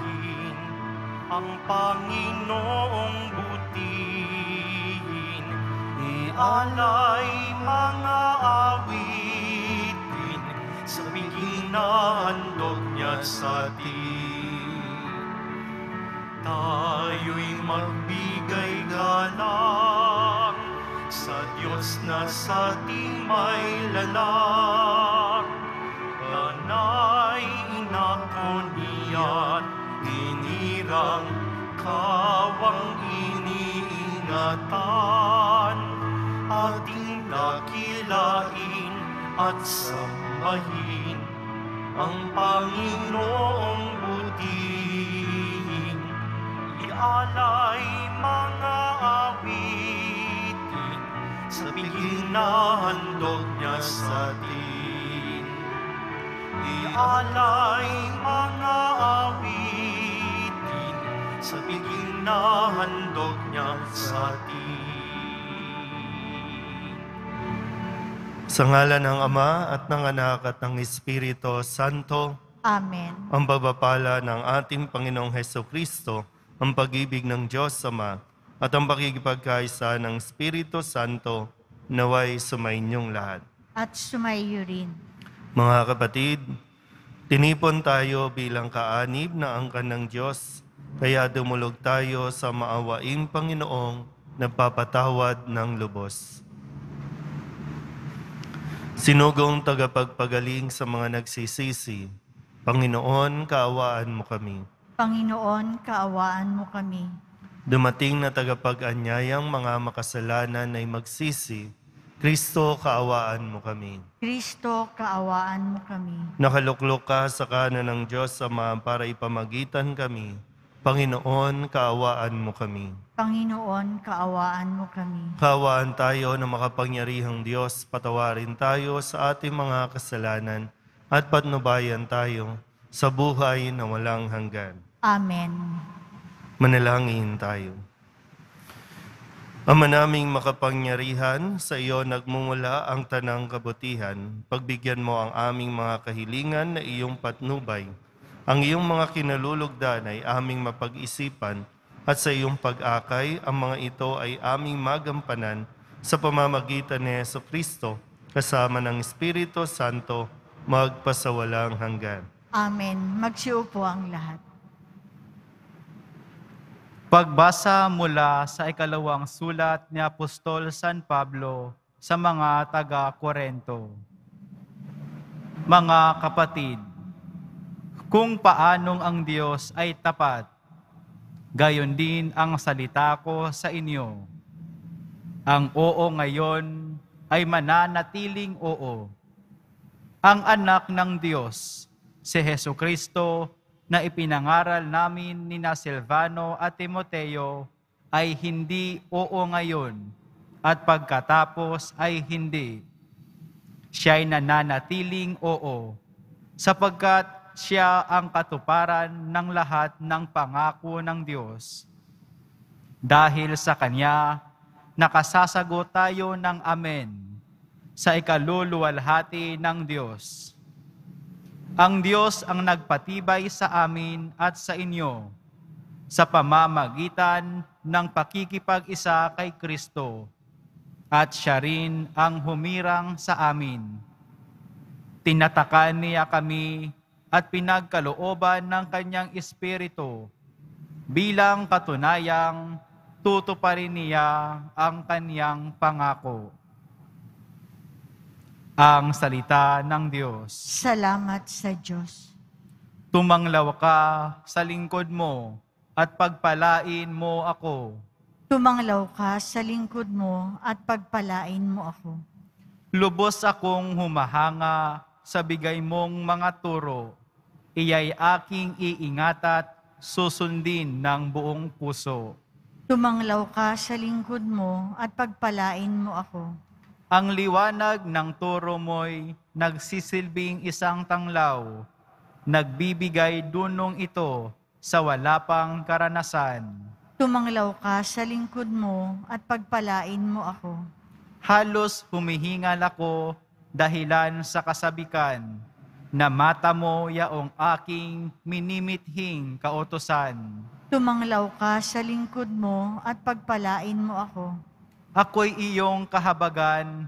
Sambahin ang Panginoong butihin, ialay mga awitin sa piging na handog niya sa atin. Tayo'y magbigay galang sa Diyos na sa ating may lalang. Kanay inako niya't inirang kawang iniingatan, ating dakilain at sambahin ang Panginoong butihin, ialay mga awitin sa piging na handog niya sa atin. Ialay mga awitin sa piging na handog niya sa atin. Sa ngalan ng Ama at ng Anak at ng Espiritu Santo. Amen. Ang pagpapala ng ating Panginoong Hesukristo, ang pag-ibig ng Diyos Ama, at ang pakikipagkaisa ng Espiritu Santo, naway sumainyong lahat. At sumaiyo rin. Mga kapatid, tinipon tayo bilang kaanib na angkan ng Diyos, kaya dumulog tayo sa maawaing Panginoong nagpapatawad ng lubos. Sinugong tagapagpagaling sa mga nagsisisi, Panginoon, kaawaan mo kami. Panginoon, kaawaan mo kami. Dumating na tagapag-anyayang mga makasalanan ay magsisi, Kristo, kaawaan mo kami. Kristo, kaawaan mo kami. Nakaluklok ka sa kanan ng Diyos Ama para ipamagitan kami. Panginoon, kaawaan mo kami. Panginoon, kaawaan mo kami. Kaawaan tayo na makapangyarihang Diyos, patawarin tayo sa ating mga kasalanan at patnubayan tayo sa buhay na walang hanggan. Amen. Manalangin tayo. Ama naming makapangyarihan, sa iyo nagmumula ang tanang kabutihan. Pagbigyan mo ang aming mga kahilingan na iyong patnubay. Ang iyong mga kinalulugdan ay aming mapag-isipan at sa iyong pag-akay, ang mga ito ay aming magampanan sa pamamagitan ni Jesucristo kasama ng Espiritu Santo magpasawalang hanggan. Amen. Magsiupo ang lahat. Pagbasa mula sa ikalawang sulat ni Apostol San Pablo sa mga taga-Korinto. Mga kapatid, kung paanong ang Diyos ay tapat, gayon din ang salita ko sa inyo. Ang oo ngayon ay mananatiling oo. Ang anak ng Diyos, si Jesucristo, na ipinangaral namin ni Silvano at Timoteo, ay hindi oo ngayon at pagkatapos ay hindi. Siya'y nananatiling oo, sapagkat siya ang katuparan ng lahat ng pangako ng Diyos. Dahil sa Kanya, nakasasagot tayo ng Amen sa ikaluluwalhati ng Diyos. Ang Diyos ang nagpatibay sa amin at sa inyo sa pamamagitan ng pakikipag-isa kay Kristo, at siya rin ang humirang sa amin. Tinatakan niya kami at pinagkalooban ng kanyang Espiritu bilang katunayang tutuparin niya ang kanyang pangako. Ang salita ng Diyos. Salamat sa Diyos. Tumanglaw ka sa lingkod mo at pagpalain mo ako. Tumanglaw ka sa lingkod mo at pagpalain mo ako. Lubos akong humahanga sa bigay mong mga turo. Iya'y aking iingat at susundin ng buong puso. Tumanglaw ka sa lingkod mo at pagpalain mo ako. Ang liwanag ng turo mo'y nagsisilbing isang tanglaw, nagbibigay dunong ito sa wala pang karanasan. Tumanglaw ka sa lingkod mo at pagpalain mo ako. Halos humihingal ako dahilan sa kasabikan. na mata mo yaong aking minimithing kautusan. Tumanglaw ka sa lingkod mo at pagpalain mo ako. Ako'y iyong kahabagan,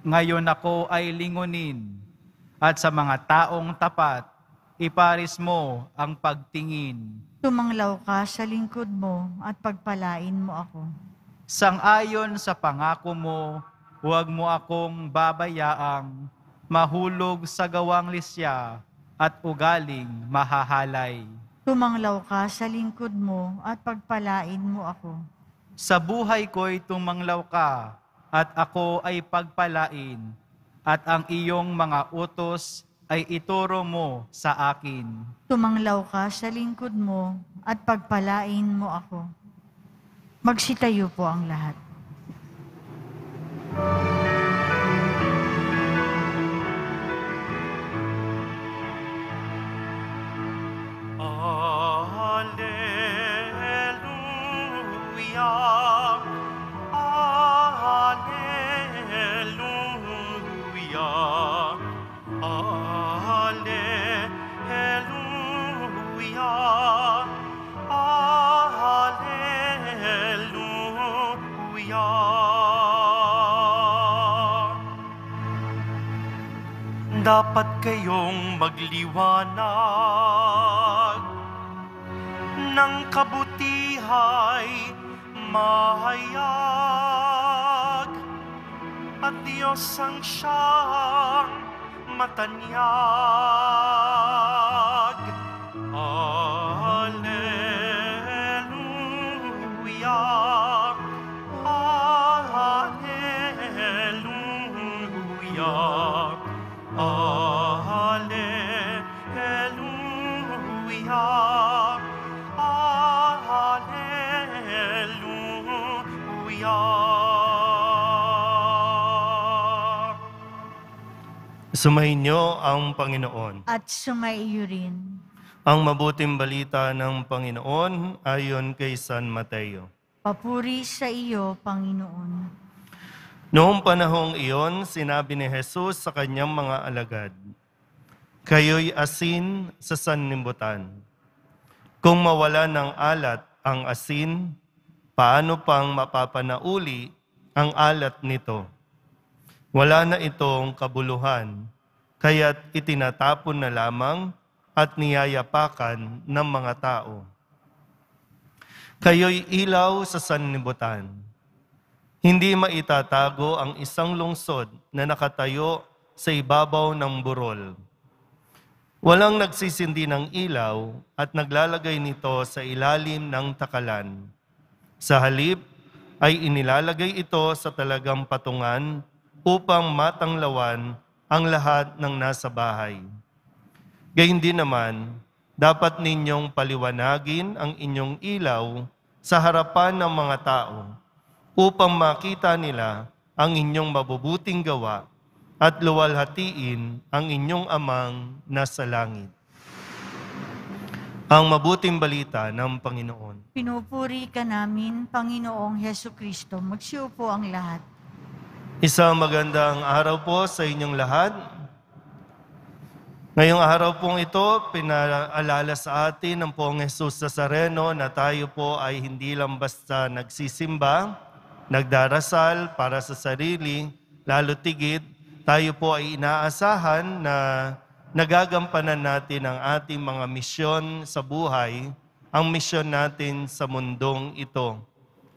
ngayon ako ay lingunin, at sa mga taong tapat, iparis mo ang pagtingin. Tumanglaw ka sa lingkod mo at pagpalain mo ako. Sang-ayon sa pangako mo, huwag mo akong babayaang mahulog sa gawang lisya at ugaling mahahalay. Tumanglaw ka sa lingkod mo at pagpalain mo ako. Sa buhay ko'y tumanglaw ka at ako ay pagpalain at ang iyong mga utos ay ituro mo sa akin. Tumanglaw ka sa lingkod mo at pagpalain mo ako. Magsitayo po ang lahat. Alleluia, Alleluia, Alleluia, Alleluia. Dapat kayong magliwanag ng kabutihay mahayag at Diyos ang siyang matanyag. Alleluia, Alleluia, Alleluia, Alleluia. Sumainyo ang Panginoon. At sumaiyo rin. Ang mabuting balita ng Panginoon ayon kay San Mateo. Papuri sa iyo, Panginoon. Noong panahong iyon, sinabi ni Jesus sa kanyang mga alagad, "Kayo'y asin sa sanlibutan. Kung mawala ng alat ang asin, paano pang mapapanauli ang alat nito? Wala na itong kabuluhan, kaya't itinatapon na lamang at niyayapakan ng mga tao. Kayo'y ilaw sa sanlibutan. Hindi maitatago ang isang lungsod na nakatayo sa ibabaw ng burol. Walang nagsisindi ng ilaw at naglalagay nito sa ilalim ng takalan. Sa halip ay inilalagay ito sa talagang patungan upang matanglawan ang lahat ng nasa bahay. Gayun din naman, dapat ninyong paliwanagin ang inyong ilaw sa harapan ng mga tao upang makita nila ang inyong mabubuting gawa at luwalhatiin ang inyong amang nasa langit." Ang mabuting balita ng Panginoon. Pinupuri ka namin, Panginoong Heso Kristo. Magsiupo ang lahat. Isang magandang araw po sa inyong lahat. Ngayong araw pong ito, pinaalala sa atin ng Poong Jesus Nazareno na tayo po ay hindi lang basta nagsisimba, nagdarasal para sa sarili, lalo tigit, tayo po ay inaasahan na nagagampanan natin ang ating mga misyon sa buhay, ang misyon natin sa mundong ito.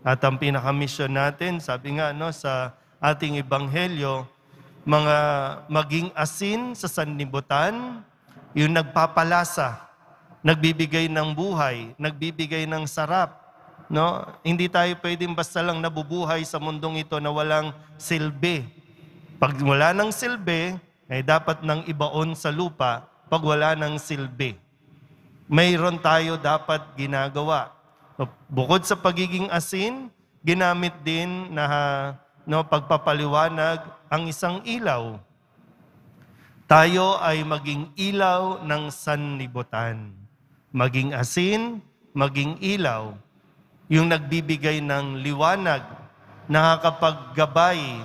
At ang pinakamisyon natin, sabi nga sa ating ebanghelyo, maging asin sa sanlibutan, yung nagpapalasa, nagbibigay ng buhay, nagbibigay ng sarap. Hindi tayo pwedeng basta lang nabubuhay sa mundong ito na walang silbi. Pag wala ng silbi, ay dapat nang ibaon sa lupa pag wala ng silbi. Mayroon tayo dapat ginagawa. Bukod sa pagiging asin, ginamit din na pagpapaliwanag ang isang ilaw. Tayo ay maging ilaw ng sanlibutan. Maging asin, maging ilaw. Yung nagbibigay ng liwanag, nakakapaggabay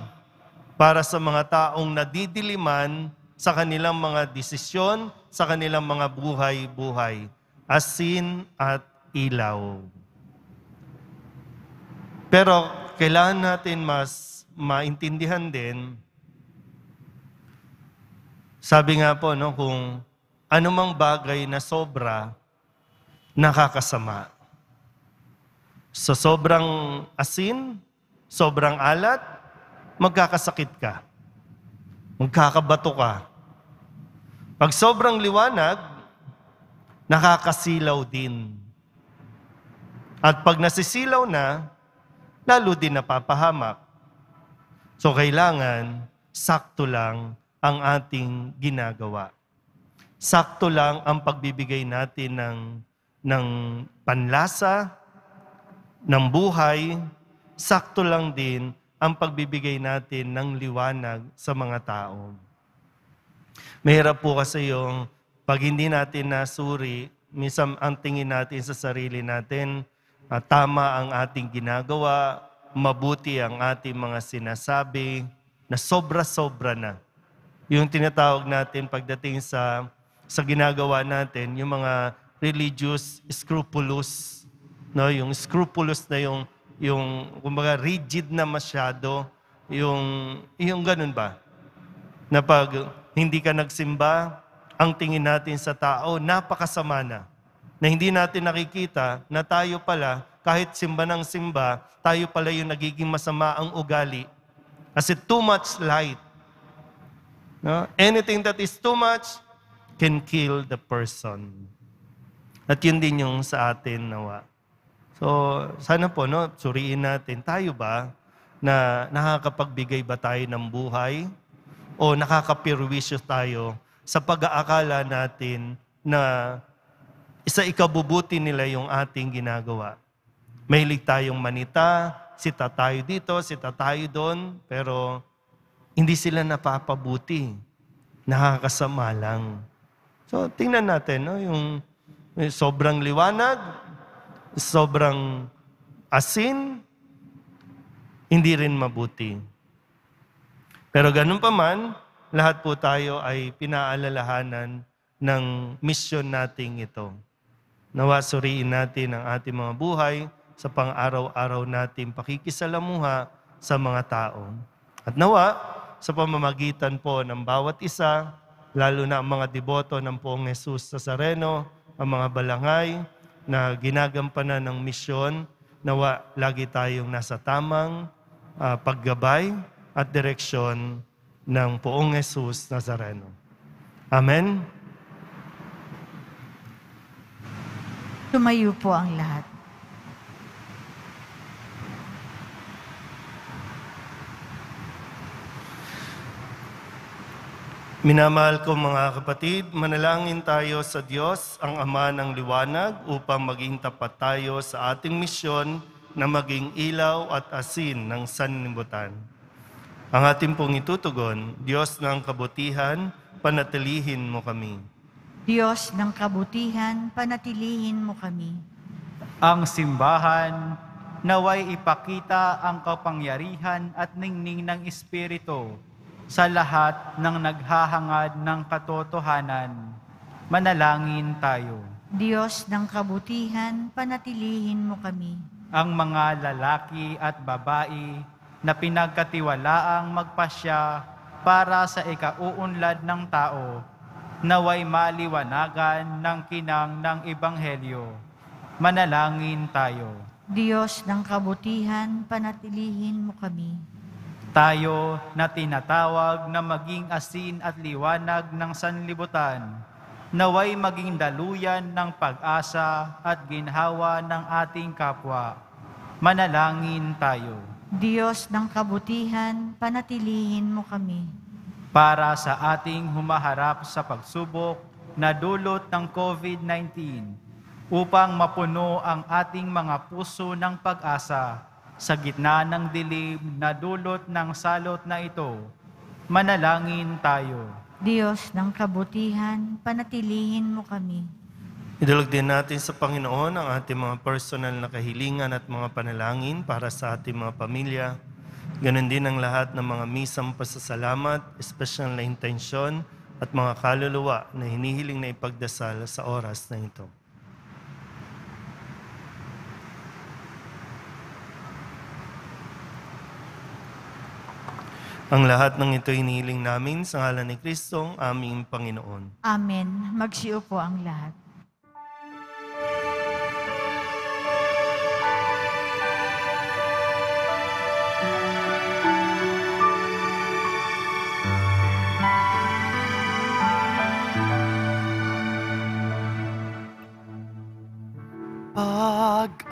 para sa mga taong nadidiliman sa kanilang mga desisyon, sa kanilang mga buhay-buhay. Asin at ilaw. Pero kailangan natin mas maintindihan din, sabi nga po, no, kung anumang bagay na sobra, nakakasama. So sobrang asin, sobrang alat, magkakasakit ka. Magkakabato ka. Pag sobrang liwanag, nakakasilaw din. At pag nasisilaw na, lalo din napapahamak. So kailangan, sakto lang ang ating ginagawa. Sakto lang ang pagbibigay natin ng panlasa, ng buhay. Sakto lang din ang pagbibigay natin ng liwanag sa mga tao. Mahirap po kasi yung pag hindi natin nasuri, minsan ang tingin natin sa sarili natin, tama ang ating ginagawa, mabuti ang ating mga sinasabi, na sobra-sobra na. Yung tinatawag natin pagdating sa ginagawa natin, yung mga religious scrupulous, no, yung scrupulous na yung kumbaga rigid na masyado, yung ganun ba? Na pag hindi ka nagsimba, ang tingin natin sa tao, napakasama na. Na hindi natin nakikita na tayo pala, kahit simba ng simba, tayo pala yung nagiging masama ang ugali. Kasi too much light. No? Anything that is too much can kill the person. At yun din yung sa atin nawa. So, sana po, no, suriin natin, tayo ba na nakakapagbigay ba tayo ng buhay o nakakapirwisyo tayo sa pag-aakala natin na ikabubuti nila yung ating ginagawa. Mahilig tayong manita, sita tayo dito, sita tayo doon, pero hindi sila napapabuti. Nakakasama lang. So, tingnan natin, no, yung sobrang liwanag, sobrang asin, hindi rin mabuti. Pero ganun pa man, lahat po tayo ay pinaalalahanan ng misyon nating ito. Nawa suriin natin ang ating mga buhay sa pang-araw-araw nating pakikisalamuha sa mga tao. At nawa, sa pamamagitan po ng bawat isa, lalo na ang mga deboto ng Poong Jesus Nazareno, ang mga balangay na ginagampanan ng misyon, nawa lagi tayong nasa tamang paggabay at direksyon ng Poong Jesus Nazareno. Amen? Tumayo po ang lahat. Minamahal ko mga kapatid, manalangin tayo sa Diyos, ang Ama ng Liwanag, upang maging tapat tayo sa ating misyon na maging ilaw at asin ng sanlibutan. Ang ating pong itutugon, Diyos ng kabutihan, panatilihin mo kami. Diyos ng kabutihan, panatilihin mo kami. Ang simbahan, naway ipakita ang kapangyarihan at ningning ng Espiritu sa lahat ng naghahangad ng katotohanan. Manalangin tayo. Diyos ng kabutihan, panatilihin mo kami. Ang mga lalaki at babae na pinagkatiwalaang magpasya para sa ikauunlad ng tao, naway maliwanagan ng kinang ng Ebanghelyo. Manalangin tayo. Diyos ng kabutihan, panatilihin mo kami. Tayo na tinatawag na maging asin at liwanag ng sanlibutan, naway maging daluyan ng pag-asa at ginhawa ng ating kapwa. Manalangin tayo. Diyos ng kabutihan, panatilihin mo kami. Para sa ating humaharap sa pagsubok na dulot ng COVID-19, upang mapuno ang ating mga puso ng pag-asa, sa gitna ng dilim na dulot ng salot na ito, manalangin tayo. Diyos ng kabutihan, panatilihin mo kami. Idulog din natin sa Panginoon ang ating mga personal na kahilingan at mga panalangin para sa ating mga pamilya. Ganon din ang lahat ng mga misang pasasalamat, espesyal na intensyon at mga kaluluwa na hinihiling na ipagdasal sa oras na ito. Ang lahat ng ito hinihiling namin sa ngalan ni Kristong aming Panginoon. Amen. Magsiupo ang lahat.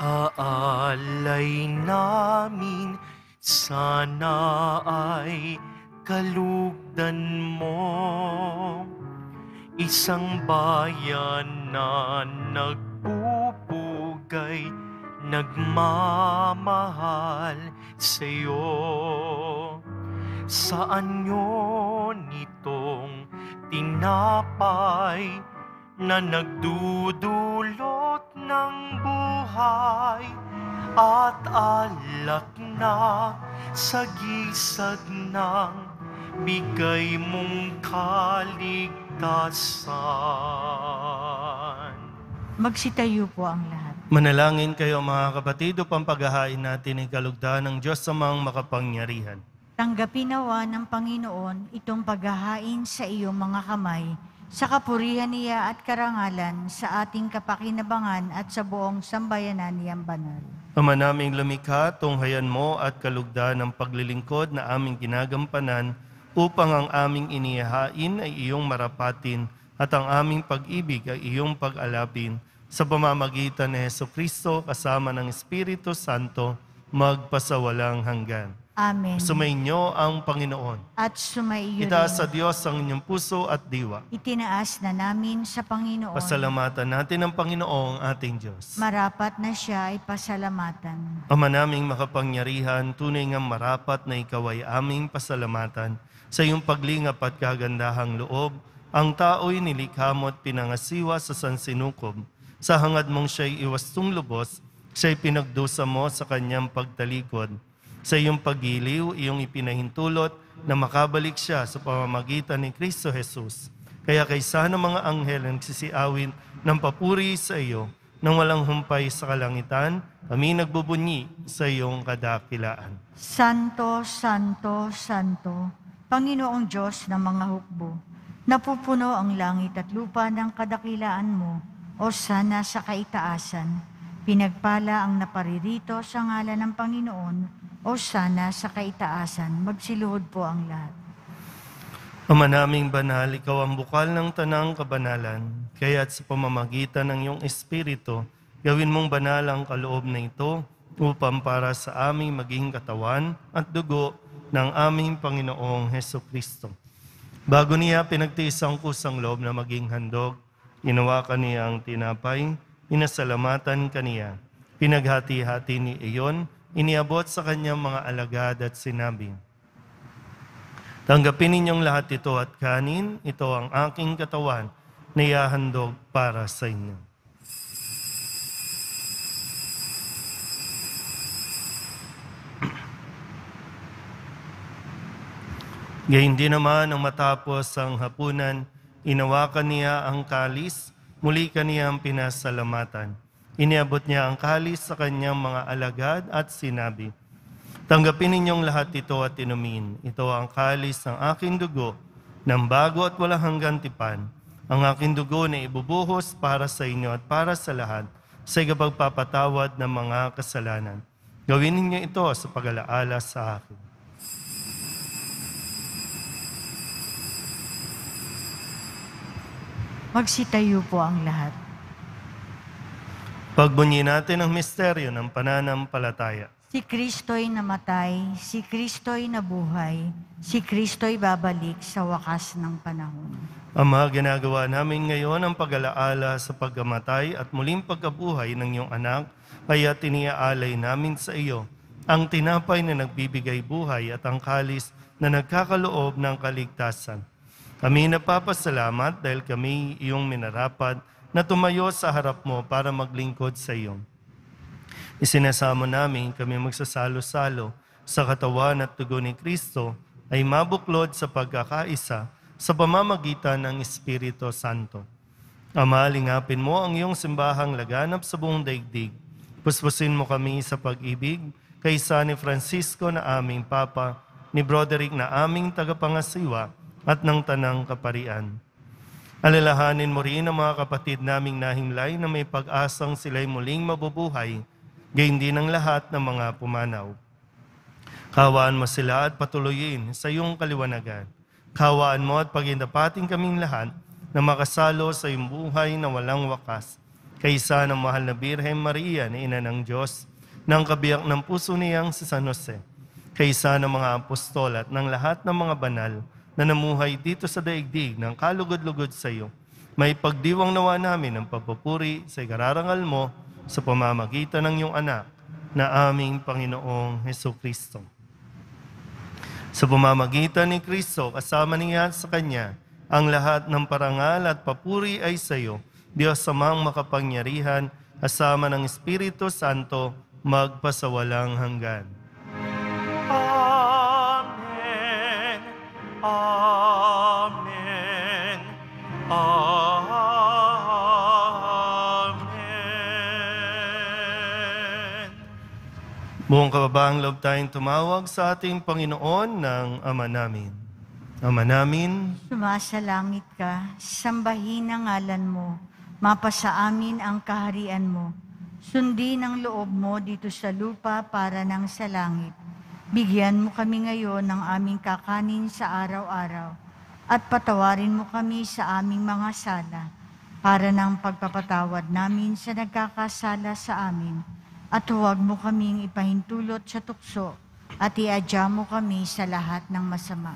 Pag-aalay namin sana ay kalugdan mo, isang bayan na nagpupugay, nagmamahal sa'yo. Saan yun itong tinapay na nagdudulot ng buhay at alak na sa gisag ng bigay mong kaligtasan. Magsitayo po ang lahat. Manalangin kayo mga kapatid upang paghahain natin ang kalugdan ng Diyos Amang makapangyarihan. Tanggapin nawa ng Panginoon itong paghahain sa iyong mga kamay, sa kapurihan niya at karangalan, sa ating kapakinabangan at sa buong sambayanan niyang banal. Ama naming lumikha, tunghayan mo at kalugdan ng paglilingkod na aming ginagampanan upang ang aming inihahain ay iyong marapatin at ang aming pag-ibig ay iyong pag-alapin sa pamamagitan ni Jesucristo kasama ng Espiritu Santo magpasawalang hanggan. Amen. Sumainyo ang Panginoon. At sumaiyo Itaas sa rin. Diyos ang inyong puso at diwa. Itinaas na namin sa Panginoon. Pasalamatan natin ang Panginoong ating Diyos. Marapat na siya ay pasalamatan. Ama naming makapangyarihan, tunay ngang marapat na ikaw ay aming pasalamatan sa iyong paglingap at kagandahang loob. Ang tao'y nilikha mo at pinangasiwa sa sansinukob. Sa hangad mong siya'y iwastong lubos, siya'y pinagdusa mo sa kanyang pagtalikod. Sa iyong paggiliw, iyong ipinahintulot na makabalik siya sa pamamagitan ni Kristo Jesus. Kaya kaysa ng mga anghel ang nagsisiawin ng papuri sa iyo, nang walang humpay sa kalangitan, kami nagbubunyi sa iyong kadakilaan. Santo, Santo, Santo, Panginoong Diyos ng mga hukbo, napupuno ang langit at lupa ng kadakilaan mo, o sana sa kaitaasan. Pinagpala ang naparirito sa ngalan ng Panginoon, o sana sa kaitaasan. Magsiluhod po ang lahat. Ama naming banal, ikaw ang bukal ng tanang kabanalan, kaya't sa pamamagitan ng iyong Espiritu, gawin mong banal ang kaloob na ito upang para sa aming maging katawan at dugo ng aming Panginoong Hesukristo. Bago niya pinagtiis ang kusang loob na maging handog, ginawa kaniya ang tinapay, inasalamatan kaniya, pinaghati-hati ni iyon, iniabot sa kanyang mga alagad at sinabi, tanggapin ninyong lahat ito at kanin, ito ang aking katawan na ihahandog para sa inyo. Gayun din naman ang matapos ang hapunan, inawakan niya ang kalis, muli kaniyang pinasalamatan. Iniabot niya ang kalis sa kanyang mga alagad at sinabi, tanggapin ninyong lahat ito at inumin. Ito ang kalis ng aking dugo, ng bago at walang hanggang tipan. Ang aking dugo na ibubuhos para sa inyo at para sa lahat, sa ikapagpapatawad ng mga kasalanan. Gawin ninyo ito sa pag-alaala sa akin. Magsitayo po ang lahat. Pagbunyi natin ang misteryo ng pananampalataya. Si Kristo'y namatay, si Kristo'y nabuhay, si Kristo'y babalik sa wakas ng panahon. Ama, ginagawa namin ngayon ang pag-alaala sa pagkamatay at muling pagkabuhay ng iyong anak, kaya tiniaalay namin sa iyo ang tinapay na nagbibigay buhay at ang kalis na nagkakaloob ng kaligtasan. Kami napapasalamat dahil kami iyong minarapat na tumayo sa harap mo para maglingkod sa iyo. Isinasamo namin kami magsasalo-salo sa katawan at dugo ni Kristo ay mabuklod sa pagkakaisa sa pamamagitan ng Espiritu Santo. Ama, lingapin mo ang iyong simbahang laganap sa buong daigdig. Puspusin mo kami sa pag-ibig, kaysa ni Francisco na aming Papa, ni Broderick na aming tagapangasiwa, at ng Tanang Kaparian. Alalahanin mo rin ang mga kapatid naming nahimlay na may pag-asang sila'y muling mabubuhay, gayon din ang lahat ng mga pumanaw. Kawaan mo sila at patuloyin sa iyong kaliwanagan. Kawaan mo at pagindapating kaming lahat na makasalo sa iyong buhay na walang wakas. Kaysa ng mahal na Birhen Maria na Ina ng Diyos, ng kabiyak ng puso niyang si San Jose, kaysa ng mga apostol at ng lahat ng mga banal na namuhay dito sa daigdig ng kalugod-lugod sa iyo, may pagdiwang nawa namin ng pagpupuri sa ikararangal mo sa pamamagitan ng iyong anak na aming Panginoong Hesukristo. Sa pamamagitan ni Kristo, kasama niya sa Kanya, ang lahat ng parangal at papuri ay sa iyo, Diyos Amang makapangyarihan, kasama ng Espiritu Santo, magpasawalang hanggan. Amen. Amen. Amen. Buong kababaang loob tayong tumawag sa ating Panginoon ng Ama namin. Ama namin, Sumasalangit ka, sambahin ang ngalan mo, mapasa amin ang kaharian mo. Sundin ang loob mo dito sa lupa para nang sa langit. Bigyan mo kami ngayon ng aming kakanin sa araw-araw at patawarin mo kami sa aming mga sala para ng pagpapatawad namin sa nagkakasala sa amin. At huwag mo kaming ipahintulot sa tukso at iadya mo kami sa lahat ng masama.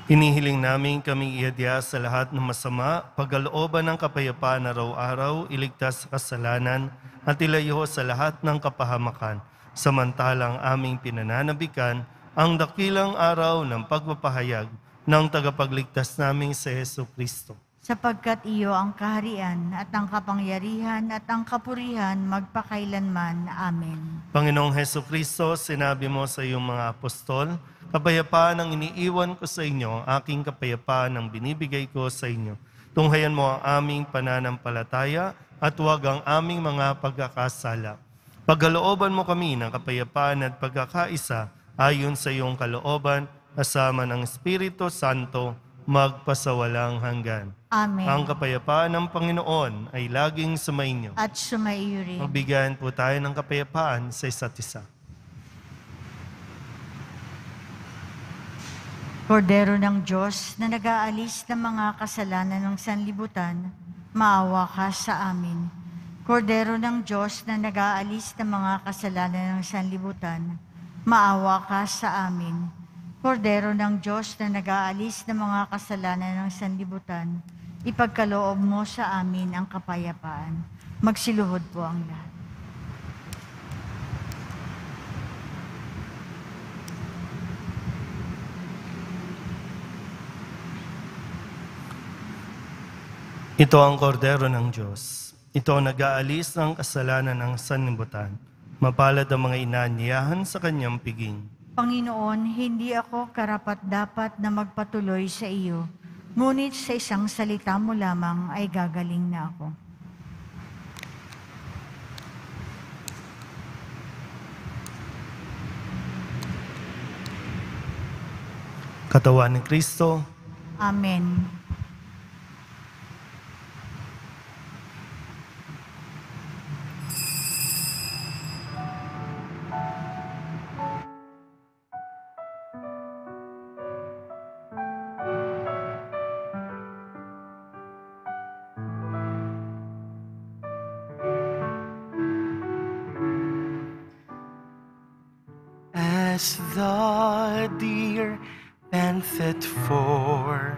hinihiling namin kaming iadya sa lahat ng masama, pagkalooban ng kapayapaan araw-araw, iligtas sa kasalanan, at ilayo sa lahat ng kapahamakan. Samantalang aming pinananabikan ang dakilang araw ng pagpapahayag ng tagapagligtas naming si Jesucristo. Sapagkat iyo ang kaharian at ang kapangyarihan at ang kapurihan magpakailanman. Amen. Panginoong Jesucristo, sinabi mo sa iyong mga apostol, kapayapaan ang iniiwan ko sa inyo, aking kapayapaan ang binibigay ko sa inyo. Tunghayan mo ang aming pananampalataya at huwag ang aming mga pagkakasala. Pagkalooban mo kami ng kapayapaan at pagkakaisa ayon sa iyong kalooban, kasama ng Espiritu Santo, magpasawalang hanggan. Amen. Ang kapayapaan ng Panginoon ay laging sumainyo. At sumaiyo rin. Magbigyan po tayo ng kapayapaan sa isa't isa. Kordero ng Diyos na nag-aalis ng mga kasalanan ng sanlibutan, maawa ka sa amin. Kordero ng Diyos na nag-aalis ng mga kasalanan ng sanlibutan, maawa ka sa amin. Kordero ng Diyos na nag-aalis ng mga kasalanan ng sanlibutan, ipagkaloob mo sa amin ang kapayapaan. Magsiluhod po ang lahat. Ito ang kordero ng Diyos. Ito ang nag-aalis ng kasalanan ng sanlibutan. Mapalad ang mga inaanyayahan sa kanyang piging. Panginoon, hindi ako karapat-dapat na magpatuloy sa iyo, ngunit sa isang salita mo lamang ay gagaling na ako. Katawan ni Kristo, Amen. As the deer panteth for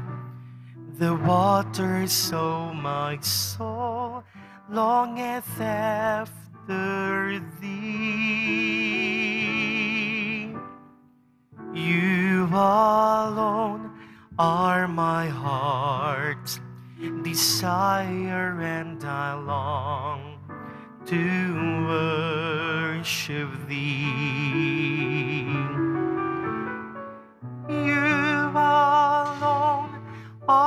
the water, so my soul longeth after thee. You alone are my heart's desire, and I long to worship thee. You alone are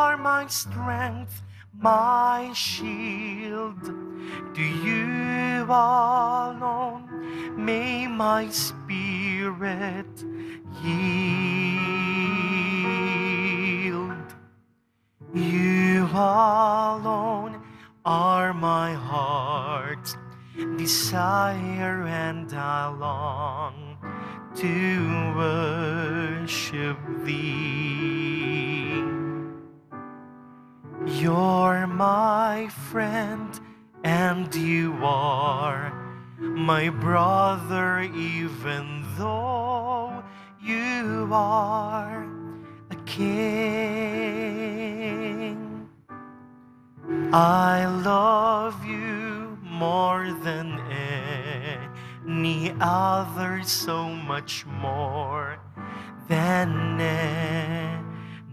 strength, my shield. To you alone may my spirit yield. You alone are my heart's desire, and I long to worship thee. You're my friend, and you are my brother, even though you are a king. I love you more than any other, so much more than anything.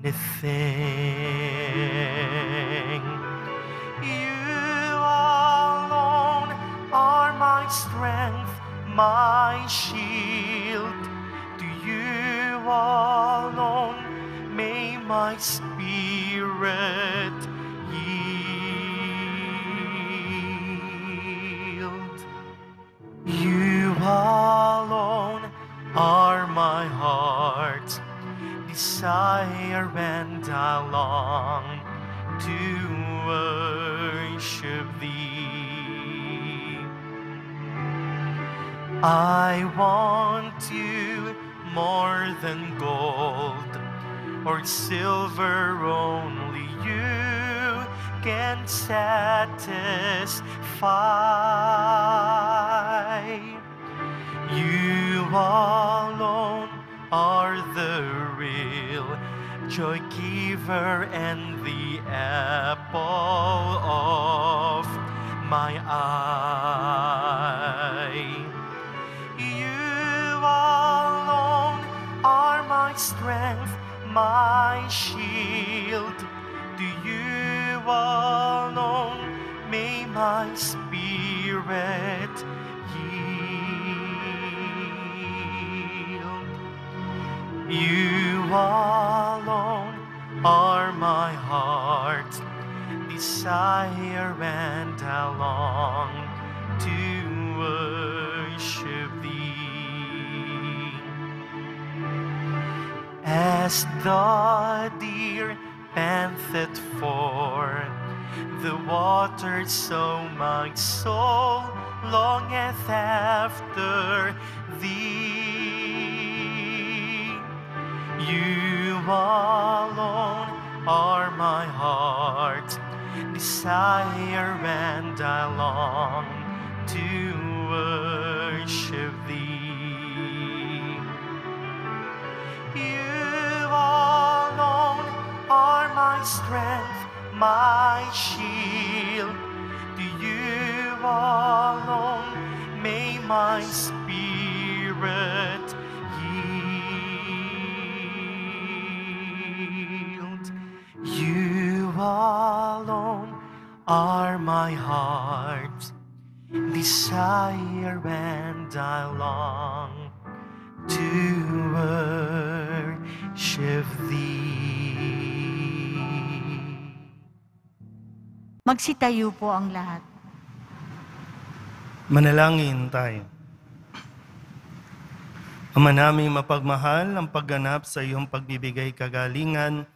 You alone are my strength, my shield. To you alone may my spirit yield. You alone are my heart's desire, and I long to worship thee. I want you more than gold or silver, only you can satisfy. You alone are the real joy giver and the apple of my eye. You alone are my strength, my shield. To you alone may my spirit yield. You alone are my heart's desire, and I long to worship thee. As the deer panteth for the water, so my soul longeth after thee. You alone are my heart's desire, and I long to worship thee. You alone are my strength, my shield. To you alone may my spirit yield. You alone are my heart's desire, and I long to worship thee. Magsitayo po ang lahat. Manalangin tayo. Ama naming mapagmahal, ang pagganap sa iyong pagbibigay kagalingan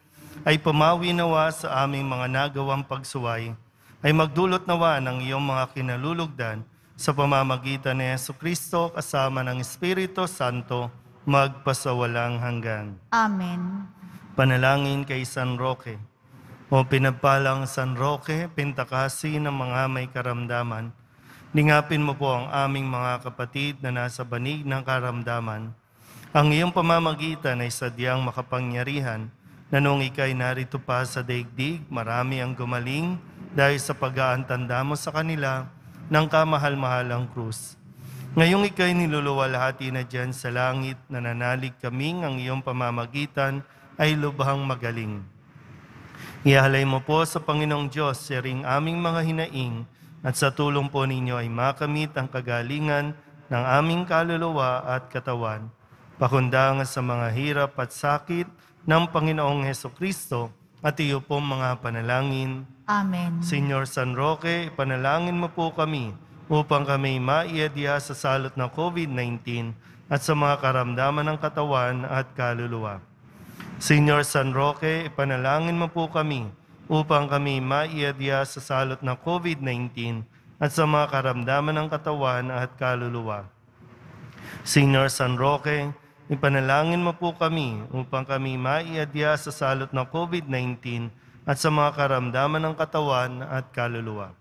ay pumawi nawa sa aming mga nagawang pagsuway, ay magdulot nawa ng iyong mga kinalulugdan sa pamamagitan ni Jesucristo kasama ng Espiritu Santo, magpasawalang hanggan. Amen. Panalangin kay San Roque. O pinagpalang San Roque, pintakasi ng mga may karamdaman, lingapin mo po ang aming mga kapatid na nasa banig ng karamdaman. Ang iyong pamamagitan ay sadyang makapangyarihan, na nung ika'y narito pa sa daigdig, marami ang gumaling dahil sa pag-aantanda mo sa kanila ng kamahal-mahalang krus. Ngayong ika'y niluluwalhati na dyan sa langit, nananalig kaming ang iyong pamamagitan ay lubhang magaling. Ihalay mo po sa Panginoong Diyos siring aming mga hinaing, at sa tulong po ninyo ay makamit ang kagalingan ng aming kaluluwa at katawan, pakundangan sa mga hirap at sakit ng Panginoong Hesukristo at iyo pong mga panalangin. Amen. Señor San Roque, ipanalangin mo po kami upang kami maiadya sa salot ng COVID-19 at sa mga karamdaman ng katawan at kaluluwa. Señor San Roque, ipanalangin mo po kami upang kami maiadya sa salot ng COVID-19 at sa mga karamdaman ng katawan at kaluluwa. Señor San Roque, ipanalangin mo po kami upang kami maiadya sa salot ng COVID-19 at sa mga karamdaman ng katawan at kaluluwa.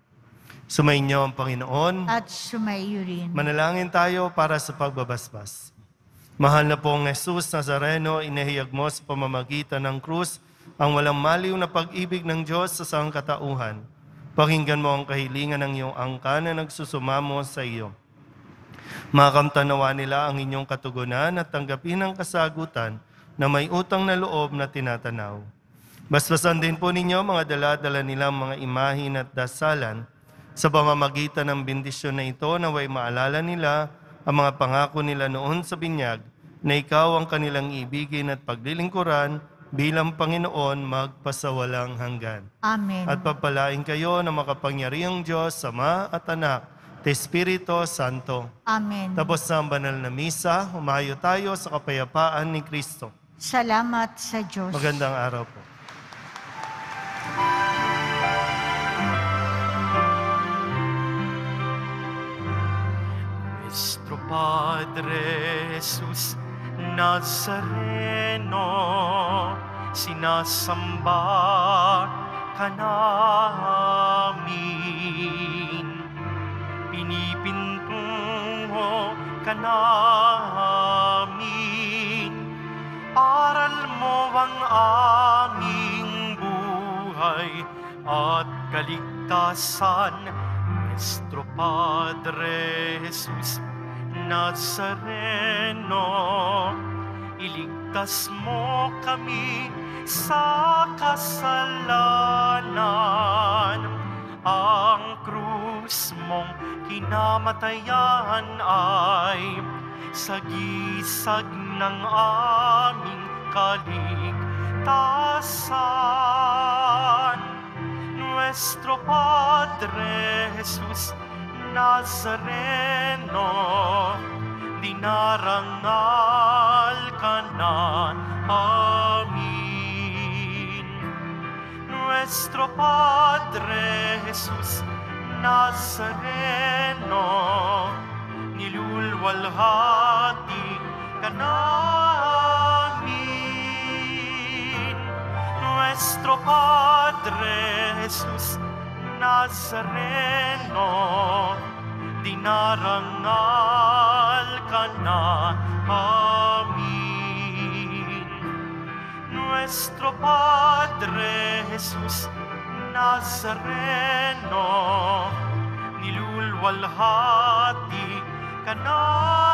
Sumainyo ang Panginoon. At sumaiyo rin. Manalangin tayo para sa pagbabasbas. Mahal na pong Jesus Nazareno, inihayag mo sa pamamagitan ng krus ang walang maliw na pag-ibig ng Diyos sa sangkatauhan. Pakinggan mo ang kahilingan ng iyong angka na nagsusumamo sa iyo. Makamtanawa nila ang inyong katugunan at tanggapin ang kasagutan na may utang na loob na tinatanaw. Basbasan din po ninyo mga dala-dala nilang mga imahin at dasalan sa pamamagitan ng bendisyon na ito naway maalala nila ang mga pangako nila noon sa binyag na ikaw ang kanilang ibigin at paglilingkuran bilang Panginoon magpasawalang hanggan. Amen. At pagpalain kayo ng makapangyarihang Diyos, Ama at Anak, at Espiritu Santo. Amen. Tapos na ang banal na misa, humayo tayo sa kapayapaan ni Kristo. Salamat sa Diyos. Magandang araw po. Nuestro Padre Jesus Nazareno, sinasamba ka namin. Pinipintungo ka namin. Aral mo ang aming buhay at kaligtasan. Nuestro Padre Jesus Nazareno, iligtas mo kami sa kasalanan. Ang krus mong kinamatayan ay sagisag ng aming kaligtasan. Nuestro Padre Jesus Nazareno, dinarangal ka na amin. Nuestro Padre Jesus Nazareno, nilulwalhati ka namin. Nuestro Padre Jesus Nazareno, dinarangal ka na amin. Nuestro Padre Jesus Nazareno, nilulwalhati ka namin.